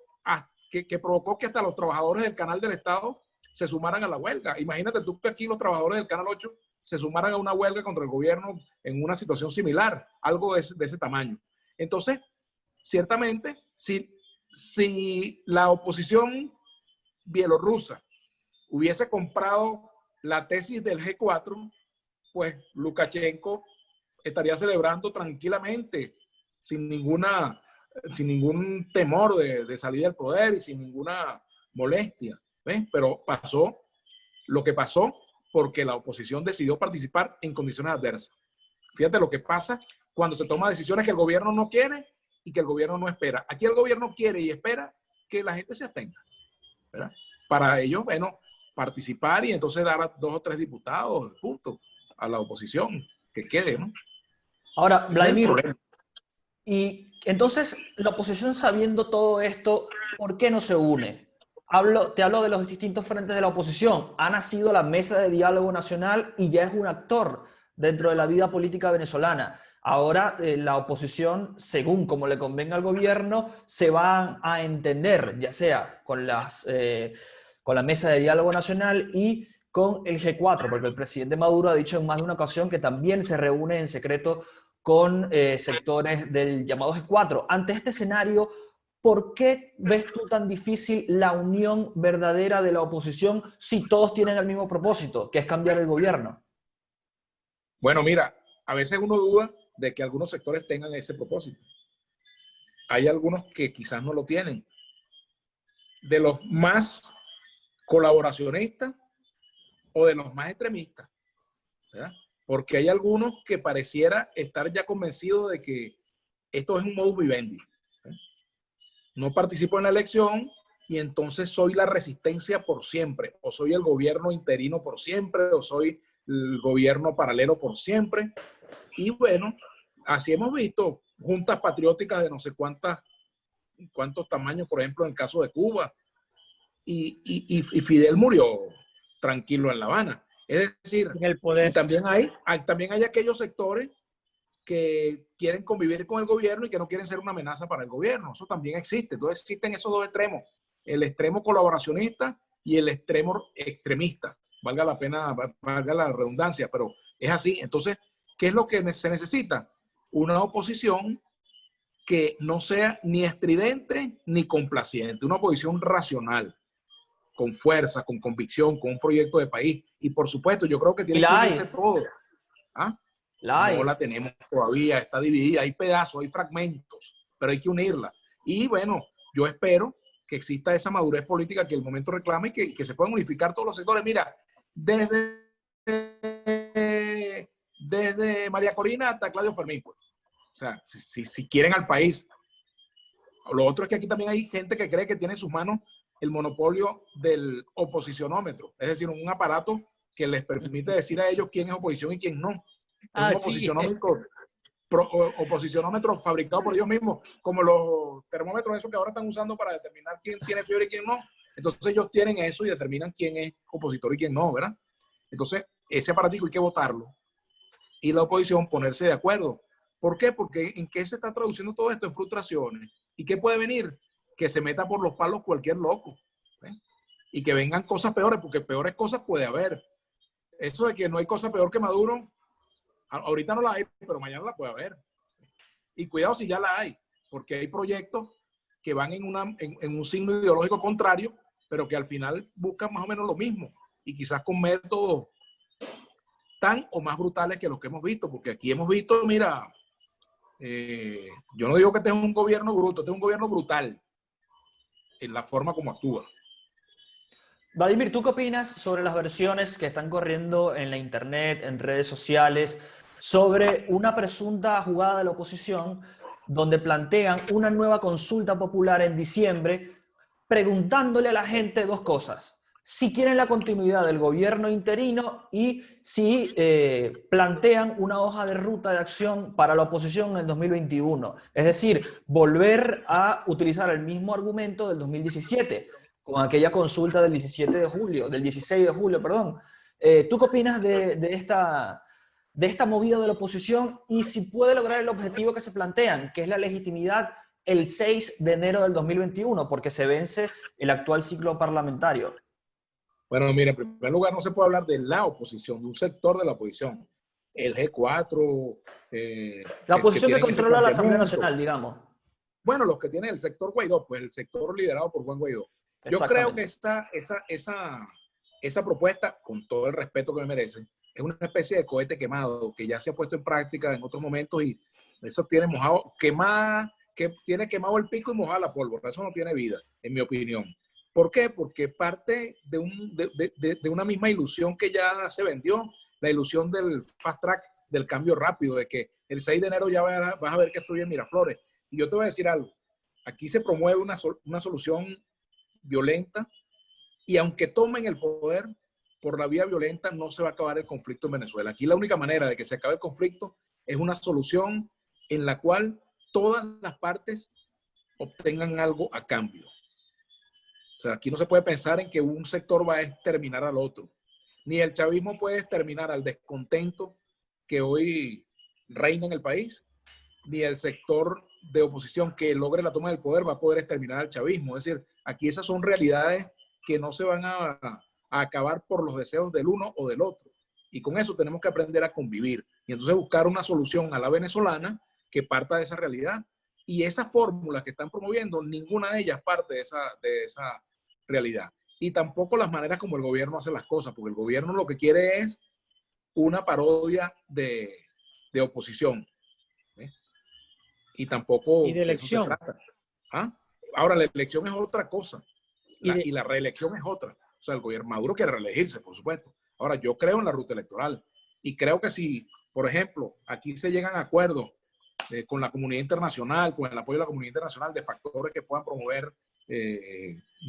que provocó que hasta los trabajadores del Canal del Estado se sumaran a la huelga. Imagínate tú que aquí los trabajadores del Canal 8 se sumaran a una huelga contra el gobierno en una situación similar, algo de ese tamaño. Entonces, ciertamente, si la oposición bielorrusa hubiese comprado la tesis del G4, pues Lukashenko estaría celebrando tranquilamente, sin ningún temor de salir del poder y sin ninguna molestia. ¿Ves? Pero pasó lo que pasó porque la oposición decidió participar en condiciones adversas. Fíjate lo que pasa cuando se toman decisiones que el gobierno no quiere y que el gobierno no espera. Aquí el gobierno quiere y espera que la gente se abstenga, ¿verdad? Para ellos, bueno, participar y entonces dar a 2 o 3 diputados, punto, a la oposición, que quede, ¿no? Ahora, Vladimir, y entonces la oposición, sabiendo todo esto, ¿por qué no se une? Te hablo de los distintos frentes de la oposición. Ha nacido la Mesa de Diálogo Nacional y ya es un actor dentro de la vida política venezolana. Ahora la oposición, según como le convenga al gobierno, se va a entender, ya sea con la Mesa de Diálogo Nacional y con el G4, porque el presidente Maduro ha dicho en más de una ocasión que también se reúne en secreto con sectores del llamado G4. Ante este escenario, ¿por qué ves tú tan difícil la unión verdadera de la oposición si todos tienen el mismo propósito, que es cambiar el gobierno? Bueno, mira, a veces uno duda de que algunos sectores tengan ese propósito. Hay algunos que quizás no lo tienen. De los más colaboracionistas o de los más extremistas, ¿verdad? Porque hay algunos que pareciera estar ya convencidos de que esto es un modus vivendi. No participo en la elección y entonces soy la resistencia por siempre, o soy el gobierno interino por siempre, o soy el gobierno paralelo por siempre. Y bueno, así hemos visto juntas patrióticas de no sé cuántas cuántos tamaños, por ejemplo, en el caso de Cuba. Y Fidel murió tranquilo en La Habana. Es decir, En el poder. y también hay aquellos sectores que quieren convivir con el gobierno y que no quieren ser una amenaza para el gobierno. Eso también existe. Entonces existen esos dos extremos, el extremo colaboracionista y el extremo extremista. Valga la redundancia, pero es así. Entonces, ¿qué es lo que se necesita? Una oposición que no sea ni estridente ni complaciente, una oposición racional, con fuerza, con convicción, con un proyecto de país. Y por supuesto, yo creo que tiene que unirse todo. ¿Ah? No la tenemos todavía, está dividida, hay pedazos, hay fragmentos, pero hay que unirla. Y bueno, yo espero que exista esa madurez política que el momento reclama y que se puedan unificar todos los sectores. Mira, desde María Corina hasta Claudio Fermín, pues. O sea, si quieren al país. Lo otro es que aquí también hay gente que cree que tiene en sus manos el monopolio del oposicionómetro, es decir, un aparato que les permite decir a ellos quién es oposición y quién no. Un oposicionómetro fabricado por ellos mismos, como los termómetros esos que ahora están usando para determinar quién tiene fiebre y quién no. Entonces ellos tienen eso y determinan quién es opositor y quién no, ¿verdad? Entonces ese aparatico hay que votarlo y la oposición ponerse de acuerdo. ¿Por qué? Porque ¿en qué se está traduciendo todo esto? En frustraciones. ¿Y qué puede venir? Que se meta por los palos cualquier loco. Y que vengan cosas peores, porque peores cosas puede haber. Eso de que no hay cosa peor que Maduro, ahorita no la hay, pero mañana la puede haber. Y cuidado si ya la hay, porque hay proyectos que van en un signo ideológico contrario, pero que al final buscan más o menos lo mismo. Y quizás con métodos tan o más brutales que los que hemos visto, porque aquí hemos visto, mira, yo no digo que este es un gobierno bruto, este es un gobierno brutal en la forma como actúa. Vladimir, ¿tú qué opinas sobre las versiones que están corriendo en la internet, en redes sociales, sobre una presunta jugada de la oposición donde plantean una nueva consulta popular en diciembre preguntándole a la gente dos cosas? Si quieren la continuidad del gobierno interino y si plantean una hoja de ruta de acción para la oposición en el 2021. Es decir, volver a utilizar el mismo argumento del 2017, con aquella consulta del 16 de julio, perdón. ¿Tú qué opinas de esta movida de la oposición y si puede lograr el objetivo que se plantean, que es la legitimidad el 6 de enero del 2021, porque se vence el actual ciclo parlamentario? Bueno, mira, en primer lugar no se puede hablar de la oposición, de un sector de la oposición. El G4. La oposición que controla la Asamblea Nacional, digamos. Bueno, los que tienen el sector Guaidó, pues el sector liderado por Juan Guaidó. Yo creo que esa propuesta, con todo el respeto que me merece, es una especie de cohete quemado que ya se ha puesto en práctica en otros momentos y eso tiene tiene quemado el pico y mojada la pólvora. Eso no tiene vida, en mi opinión. ¿Por qué? Porque parte de una misma ilusión que ya se vendió, la ilusión del fast track, del cambio rápido, de que el 6 de enero ya vas a ver que estoy en Miraflores. Y yo te voy a decir algo, aquí se promueve una solución violenta y aunque tomen el poder por la vía violenta, no se va a acabar el conflicto en Venezuela. Aquí la única manera de que se acabe el conflicto es una solución en la cual todas las partes obtengan algo a cambio. O sea, aquí no se puede pensar en que un sector va a exterminar al otro. Ni el chavismo puede exterminar al descontento que hoy reina en el país, ni el sector de oposición que logre la toma del poder va a poder exterminar al chavismo. Es decir, aquí esas son realidades que no se van a acabar por los deseos del uno o del otro. Y con eso tenemos que aprender a convivir. Y entonces buscar una solución a la venezolana que parta de esa realidad. Y esas fórmulas que están promoviendo, ninguna de ellas parte de esa realidad. Y tampoco las maneras como el gobierno hace las cosas, porque el gobierno lo que quiere es una parodia de oposición. Y tampoco y de elección. Eso se trata. ¿Ah? Ahora, la elección es otra cosa. Y la reelección es otra. O sea, el gobierno Maduro quiere reelegirse, por supuesto. Ahora, yo creo en la ruta electoral. Y creo que si, por ejemplo, aquí se llegan a acuerdos con la comunidad internacional, con el apoyo de la comunidad internacional de factores que puedan promover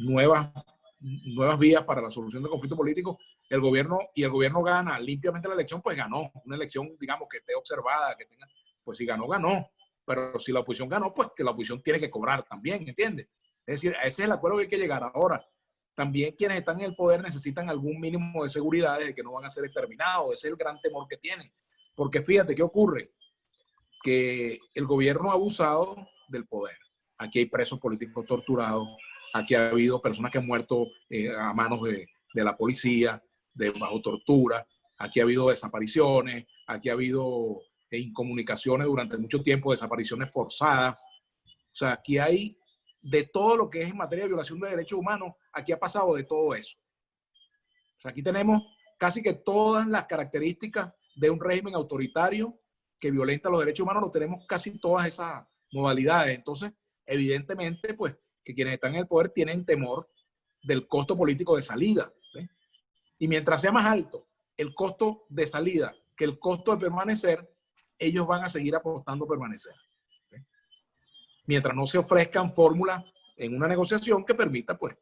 nuevas vías para la solución del conflicto político, el gobierno gana limpiamente la elección, pues ganó. Una elección, digamos, que esté observada, que tenga, pues si ganó, ganó. pero si la oposición ganó, pues que la oposición tiene que cobrar también, ¿entiendes? Es decir, ese es el acuerdo que hay que llegar. Ahora, también quienes están en el poder necesitan algún mínimo de seguridad de que no van a ser exterminados. Ese es el gran temor que tienen. Porque fíjate, ¿qué ocurre? Que el gobierno ha abusado del poder. Aquí hay presos políticos torturados, aquí ha habido personas que han muerto a manos de la policía, bajo tortura, aquí ha habido desapariciones, aquí ha habido incomunicaciones durante mucho tiempo, desapariciones forzadas. O sea, aquí hay de todo lo que es en materia de violación de derechos humanos, aquí ha pasado de todo eso. O sea, aquí tenemos casi que todas las características de un régimen autoritario que violenta los derechos humanos, lo tenemos casi todas esas modalidades. Entonces, evidentemente, pues, que quienes están en el poder tienen temor del costo político de salida, ¿sí? Y mientras sea más alto el costo de salida que el costo de permanecer, ellos van a seguir apostando a permanecer, ¿sí? Mientras no se ofrezcan fórmulas en una negociación que permita, pues,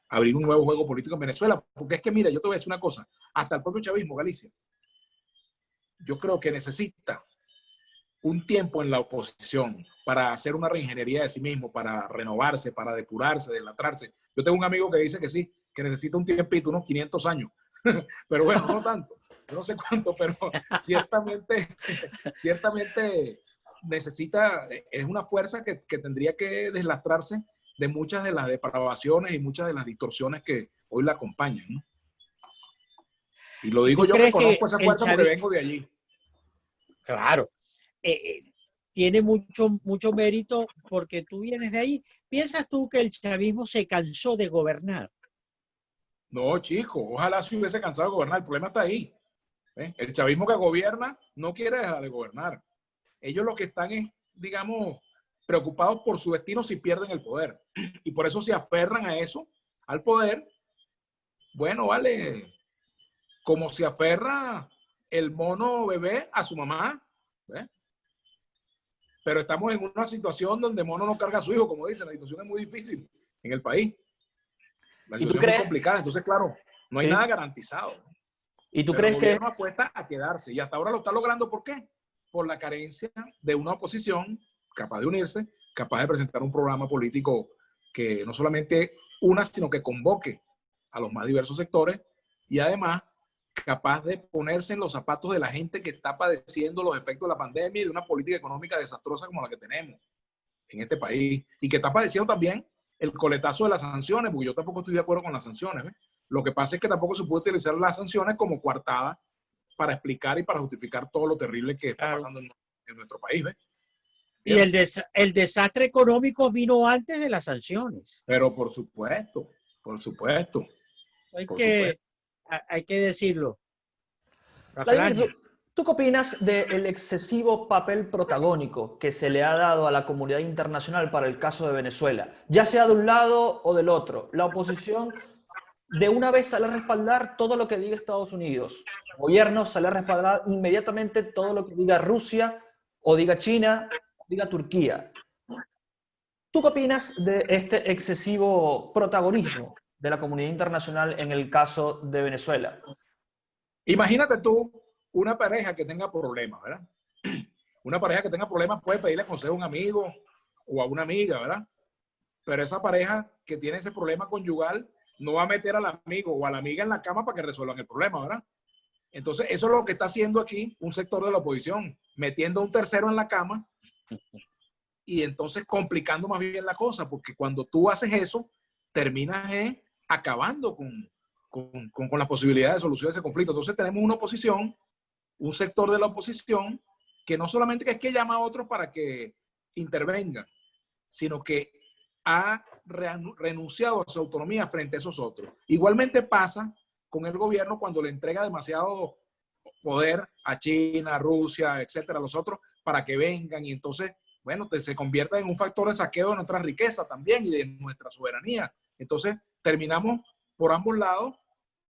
abrir un nuevo juego político en Venezuela. Porque es que, mira, yo te voy a decir una cosa, hasta el propio chavismo, Galicia, yo creo que necesita un tiempo en la oposición para hacer una reingeniería de sí mismo, para renovarse, para depurarse, delatrarse. Yo tengo un amigo que dice que sí, que necesita un tiempito, unos 500 años. Pero bueno, no tanto, yo no sé cuánto, pero ciertamente necesita, es una fuerza que tendría que deslastrarse de muchas de las depravaciones y muchas de las distorsiones que hoy la acompañan, ¿no? Y lo digo yo que conozco esa fuerza porque vengo de allí. Claro. Tiene mucho mérito porque tú vienes de ahí. ¿Piensas tú que el chavismo se cansó de gobernar? No, chico, ojalá se hubiese cansado de gobernar. El problema está ahí. El chavismo que gobierna no quiere dejar de gobernar. Ellos lo que están es, digamos, preocupados por su destino si pierden el poder. Y por eso se aferran a eso, al poder. Bueno, vale, como se aferra el mono bebé a su mamá, ¿eh? Pero estamos en una situación donde mono no carga a su hijo, como dicen, la situación es muy difícil en el país. La situación es muy complicada, entonces claro, no hay nada garantizado. ¿Y tú pero crees el gobierno apuesta a quedarse y hasta ahora lo está logrando? ¿Por qué? Por la carencia de una oposición capaz de unirse, capaz de presentar un programa político que no solamente una, sino que convoque a los más diversos sectores y además capaz de ponerse en los zapatos de la gente que está padeciendo los efectos de la pandemia y de una política económica desastrosa como la que tenemos en este país y que está padeciendo también el coletazo de las sanciones, porque yo tampoco estoy de acuerdo con las sanciones, ¿ves? Lo que pasa es que tampoco se puede utilizar las sanciones como coartada para explicar y para justificar todo lo terrible que está pasando en nuestro país, ¿ves? Y el desastre económico vino antes de las sanciones. Pero por supuesto, por supuesto. Hay que decirlo. Vladimir, ¿tú qué opinas del excesivo papel protagónico que se le ha dado a la comunidad internacional para el caso de Venezuela? Ya sea de un lado o del otro. La oposición de una vez sale a respaldar todo lo que diga Estados Unidos. El gobierno sale a respaldar inmediatamente todo lo que diga Rusia o diga China o diga Turquía. ¿Tú qué opinas de este excesivo protagonismo de la comunidad internacional en el caso de Venezuela? Imagínate tú una pareja que tenga problemas, ¿verdad? Una pareja que tenga problemas puede pedirle consejo a un amigo o a una amiga, ¿verdad? Pero esa pareja que tiene ese problema conyugal no va a meter al amigo o a la amiga en la cama para que resuelvan el problema, ¿verdad? Entonces, eso es lo que está haciendo aquí un sector de la oposición, metiendo a un tercero en la cama y entonces complicando más bien la cosa, porque cuando tú haces eso, terminas acabando con la posibilidad de solución de ese conflicto. Entonces, tenemos una oposición, un sector de la oposición, que no solamente es que llama a otros para que intervengan, sino que ha renunciado a su autonomía frente a esos otros. Igualmente pasa con el gobierno cuando le entrega demasiado poder a China, a Rusia, etcétera, a los otros, para que vengan y entonces, bueno, se convierta en un factor de saqueo de nuestra riqueza también y de nuestra soberanía. Entonces, terminamos por ambos lados,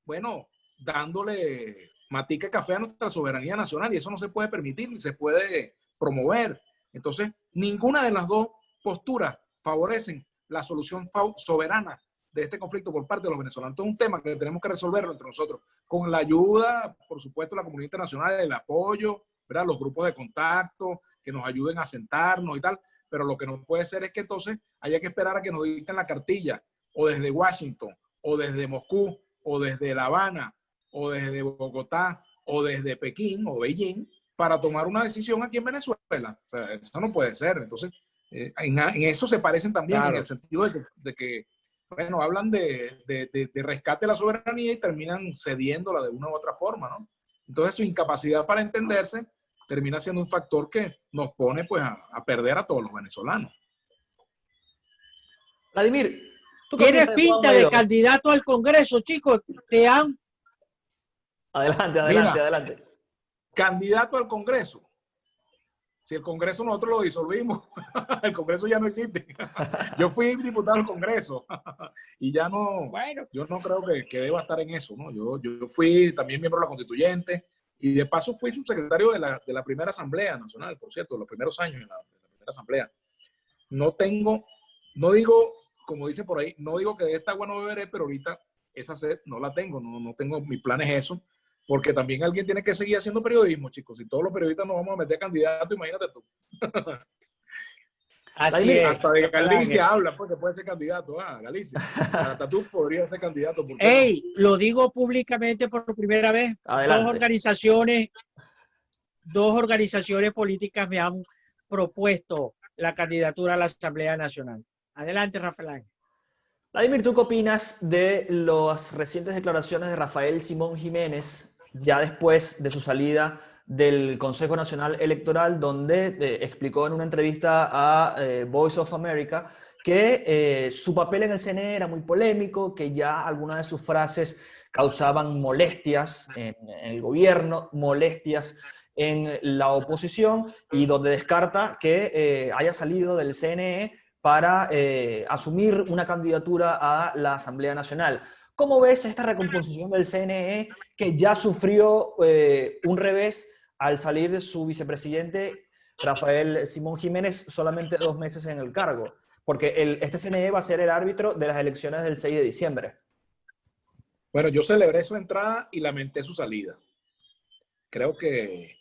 bueno, dándole matica café a nuestra soberanía nacional y eso no se puede permitir ni se puede promover. Entonces, ninguna de las dos posturas favorecen la solución soberana de este conflicto por parte de los venezolanos. Entonces, es un tema que tenemos que resolverlo entre nosotros, con la ayuda, por supuesto, de la comunidad internacional, el apoyo ¿verdad? Los grupos de contacto, que nos ayuden a sentarnos y tal, pero lo que no puede ser es que entonces haya que esperar a que nos dicten la cartilla, o desde Washington, o desde Moscú, o desde La Habana, o desde Bogotá, o desde Pekín o Beijing, para tomar una decisión aquí en Venezuela. O sea, eso no puede ser. Entonces, en eso se parecen también, Claro. en el sentido de que bueno, hablan de rescate de la soberanía y terminan cediéndola de una u otra forma, ¿no? Entonces, su incapacidad para entenderse termina siendo un factor que nos pone pues a perder a todos los venezolanos. Vladimir, ¿tú qué Tienes opinas de Juan pinta de Guaidó? candidato al Congreso, chicos. Te han... Adelante, adelante, Mira, adelante. candidato al Congreso. Si el Congreso nosotros lo disolvimos, el Congreso ya no existe. Yo fui diputado al Congreso y ya no, Bueno, yo no creo que deba estar en eso, ¿no? Yo fui también miembro de la Constituyente y de paso fui subsecretario de la primera Asamblea Nacional, por cierto, los primeros años de la primera Asamblea. No digo, como dice por ahí, no digo que de esta agua no beberé, pero ahorita esa sed no la tengo, no tengo, mi plan es eso. Porque también alguien tiene que seguir haciendo periodismo, chicos. Si todos los periodistas nos vamos a meter candidatos, imagínate tú. así Vladimir, es. Hasta de Rafael Galicia Ángel. habla, porque puede ser candidato. Ah, Galicia. Hasta tú podrías ser candidato. ¿Por qué Hey, lo digo públicamente por primera vez. adelante. Dos organizaciones políticas me han propuesto la candidatura a la Asamblea Nacional. Adelante, Rafael Ángel. Vladimir, ¿tú qué opinas de las recientes declaraciones de Rafael Simón Jiménez, ya después de su salida del Consejo Nacional Electoral, donde explicó en una entrevista a Voice of America que su papel en el CNE era muy polémico, que ya algunas de sus frases causaban molestias en el gobierno, molestias en la oposición, y donde descarta que haya salido del CNE para asumir una candidatura a la Asamblea Nacional? ¿Cómo ves esta recomposición del CNE que ya sufrió un revés al salir de su vicepresidente Rafael Simón Jiménez solamente 2 meses en el cargo? Porque este CNE va a ser el árbitro de las elecciones del 6 de diciembre. Bueno, yo celebré su entrada y lamenté su salida. Creo que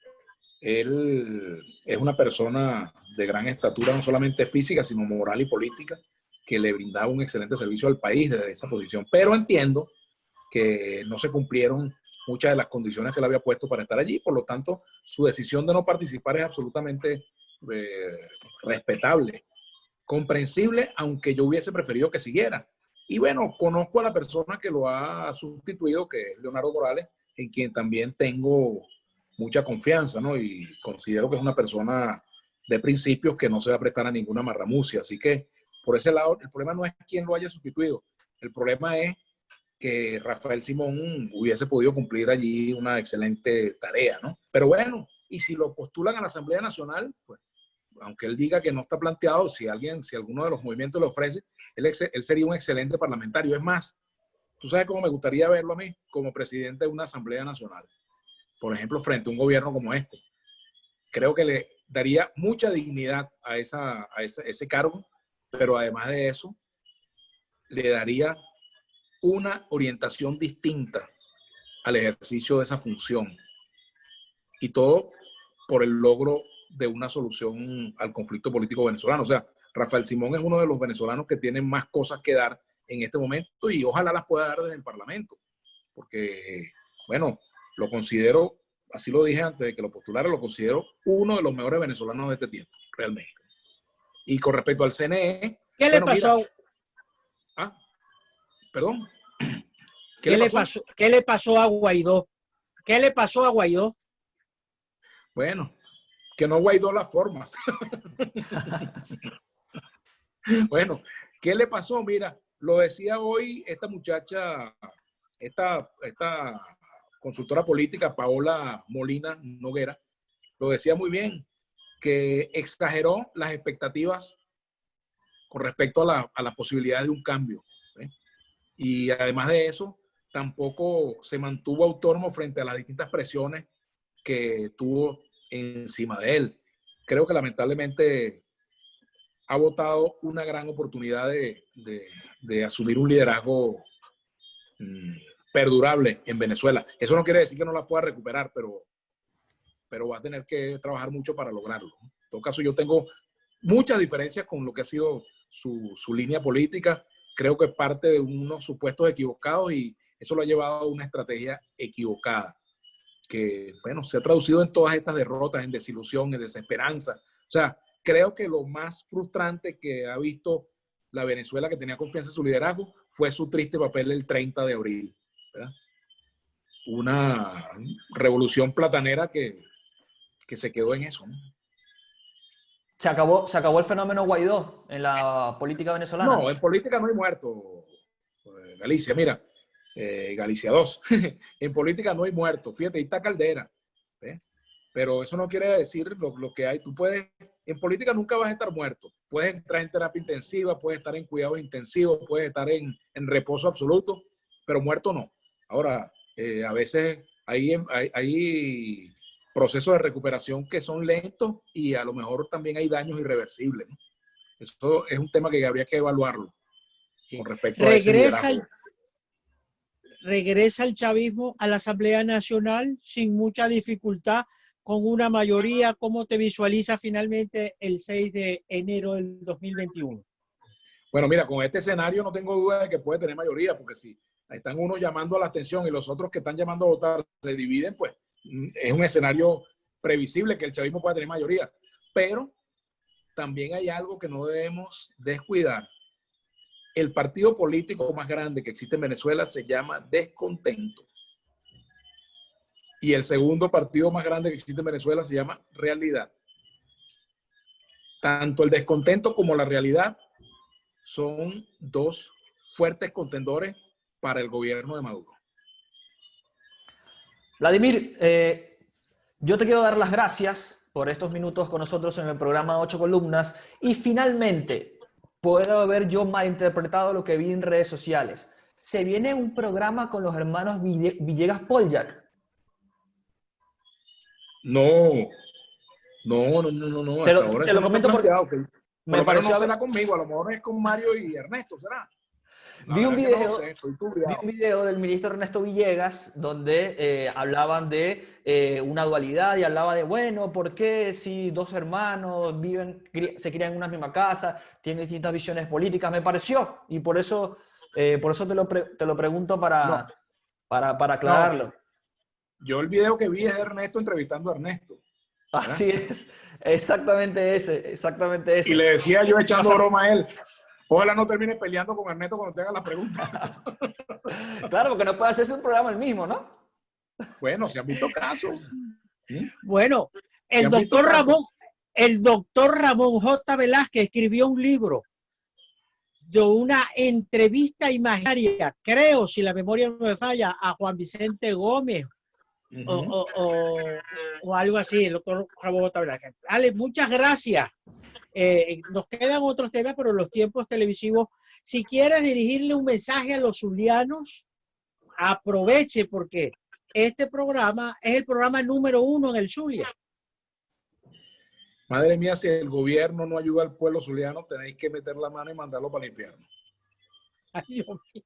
él es una persona de gran estatura, no solamente física, sino moral y política, que le brindaba un excelente servicio al país desde esa posición. Pero entiendo que no se cumplieron muchas de las condiciones que él había puesto para estar allí. Por lo tanto, su decisión de no participar es absolutamente respetable, comprensible, aunque yo hubiese preferido que siguiera. Y bueno, conozco a la persona que lo ha sustituido, que es Leonardo Morales, en quien también tengo mucha confianza, ¿no? Y considero que es una persona de principios que no se va a prestar a ninguna marramucia. Así que, por ese lado, el problema no es quién lo haya sustituido. El problema es que Rafael Simón hubiese podido cumplir allí una excelente tarea, ¿no? Pero bueno, y si lo postulan a la Asamblea Nacional, pues, aunque él diga que no está planteado, si alguno de los movimientos le ofrece, él sería un excelente parlamentario. Es más, tú sabes cómo me gustaría verlo a mí como presidente de una Asamblea Nacional, por ejemplo, frente a un gobierno como este. Creo que le daría mucha dignidad a ese cargo, pero además de eso, le daría una orientación distinta al ejercicio de esa función. Y todo por el logro de una solución al conflicto político venezolano. O sea, Rafael Simón es uno de los venezolanos que tienen más cosas que dar en este momento y ojalá las pueda dar desde el Parlamento. Porque, bueno, lo considero, así lo dije antes de que lo postulara, lo considero uno de los mejores venezolanos de este tiempo, realmente. Y con respecto al CNE... ¿Qué le pasó? Perdón. ¿Qué le pasó a Guaidó? ¿Qué le pasó a Guaidó? Bueno, que no Guaidó las formas. Bueno, ¿qué le pasó? Mira, lo decía hoy esta muchacha, esta consultora política, Paola Molina Noguera, lo decía muy bien, que exageró las expectativas con respecto a las posibilidades de un cambio. Y además de eso, tampoco se mantuvo autónomo frente a las distintas presiones que tuvo encima de él. Creo que lamentablemente ha botado una gran oportunidad de asumir un liderazgo perdurable en Venezuela. Eso no quiere decir que no la pueda recuperar, pero pero va a tener que trabajar mucho para lograrlo. En todo caso, yo tengo muchas diferencias con lo que ha sido su línea política. Creo que parte de unos supuestos equivocados y eso lo ha llevado a una estrategia equivocada que, bueno, se ha traducido en todas estas derrotas, en desilusión, en desesperanza. O sea, creo que lo más frustrante que ha visto la Venezuela, que tenía confianza en su liderazgo, fue su triste papel el 30 de abril, ¿verdad? Una revolución platanera que se quedó en eso, ¿no? Se acabó el fenómeno Guaidó en la política venezolana. No, en política no hay muerto, Galicia. Mira, Galicia 2. En política no hay muerto. Fíjate, ahí está Caldera. ¿Ves? Pero eso no quiere decir lo que hay. Tú puedes, en política nunca vas a estar muerto. Puedes entrar en terapia intensiva, puedes estar en cuidados intensivos, puedes estar en reposo absoluto, pero muerto no. Ahora, a veces hay procesos de recuperación que son lentos y a lo mejor también hay daños irreversibles, ¿no? Eso es un tema que habría que evaluarlo. Sí. Con respecto a ese liderazgo. Regresa el chavismo a la Asamblea Nacional sin mucha dificultad, con una mayoría. ¿Cómo te visualiza finalmente el 6 de enero del 2021? Bueno, mira, con este escenario no tengo duda de que puede tener mayoría, porque si están unos llamando a la abstención y los otros que están llamando a votar se dividen, pues es un escenario previsible que el chavismo pueda tener mayoría. Pero también hay algo que no debemos descuidar. El partido político más grande que existe en Venezuela se llama Descontento. Y el segundo partido más grande que existe en Venezuela se llama Realidad. Tanto el Descontento como la Realidad son dos fuertes contendores para el gobierno de Maduro. Vladimir, yo te quiero dar las gracias por estos minutos con nosotros en el programa 8 Columnas y finalmente puedo haber yo malinterpretado lo que vi en redes sociales. Se viene un programa con los hermanos Villegas Pollak. No. Te lo comento porque me pareció no será conmigo, a lo mejor es con Mario y Ernesto, ¿será? Vi un video del ministro Ernesto Villegas donde hablaban de una dualidad y hablaba de, bueno, ¿por qué si dos hermanos se crían en una misma casa, tienen distintas visiones políticas? Me pareció, y por eso te lo pregunto para aclararlo. No, yo el video que vi es de Ernesto entrevistando a Ernesto. ¿verdad? Así es, exactamente ese. Y le decía yo echando broma a él. Ojalá no termine peleando con Ernesto cuando te haga la pregunta. Claro, porque no puede hacerse un programa el mismo, ¿no? Bueno, se han visto casos. ¿Sí? Bueno, el doctor Ramón J. Velázquez escribió un libro de una entrevista imaginaria, creo, si la memoria no me falla, a Juan Vicente Gómez o algo así, el doctor Ramón J. Velázquez. Ale, muchas gracias. Nos quedan otros temas, pero los tiempos televisivos, si quieres dirigirle un mensaje a los zulianos, aproveche, porque este programa es el programa número 1 en el Zulia. Madre mía, si el gobierno no ayuda al pueblo zuliano, tenéis que meter la mano y mandarlo para el infierno. Ay, Dios mío.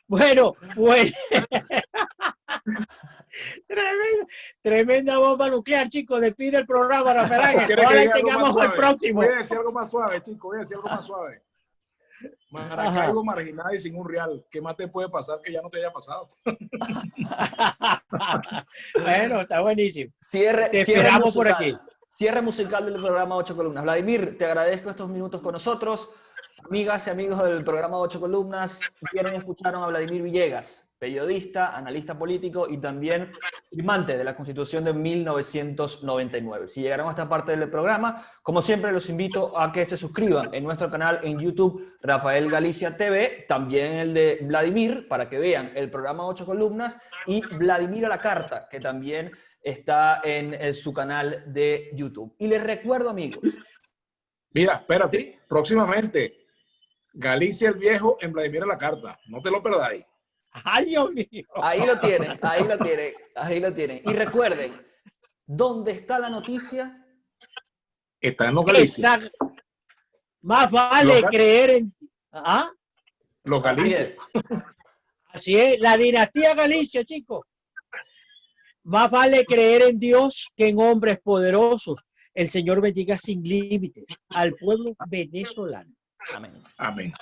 Bueno. Tremenda bomba nuclear, chicos. Despide el programa, Rafael. Ahora tengamos el próximo. Voy a decir algo más suave, chicos. Maracaibo, marginal y sin un real. ¿Qué más te puede pasar que ya no te haya pasado? Bueno, está buenísimo. Te esperamos por aquí. Cierre musical del programa 8 Columnas. Vladimir, te agradezco estos minutos con nosotros. Amigas y amigos del programa 8 Columnas, vieron y escucharon a Vladimir Villegas, periodista, analista político y también firmante de la Constitución de 1999. Si llegaron a esta parte del programa, como siempre los invito a que se suscriban en nuestro canal en YouTube, Rafael Galicia TV, también el de Vladimir, para que vean el programa 8 Columnas, y Vladimir a la Carta, que también está en su canal de YouTube. Y les recuerdo, amigos. Mira, espérate, próximamente, Galicia el Viejo en Vladimir a la Carta. No te lo perdáis. ¡Ay, Dios mío! Ahí lo tienen. Y recuerden, ¿dónde está la noticia? Está en los Galicia. Más vale creer en... ¿Ah? Los Galicia. Así es, la dinastía Galicia, chicos. Más vale creer en Dios que en hombres poderosos. El Señor bendiga sin límites al pueblo venezolano. Amén. Amén.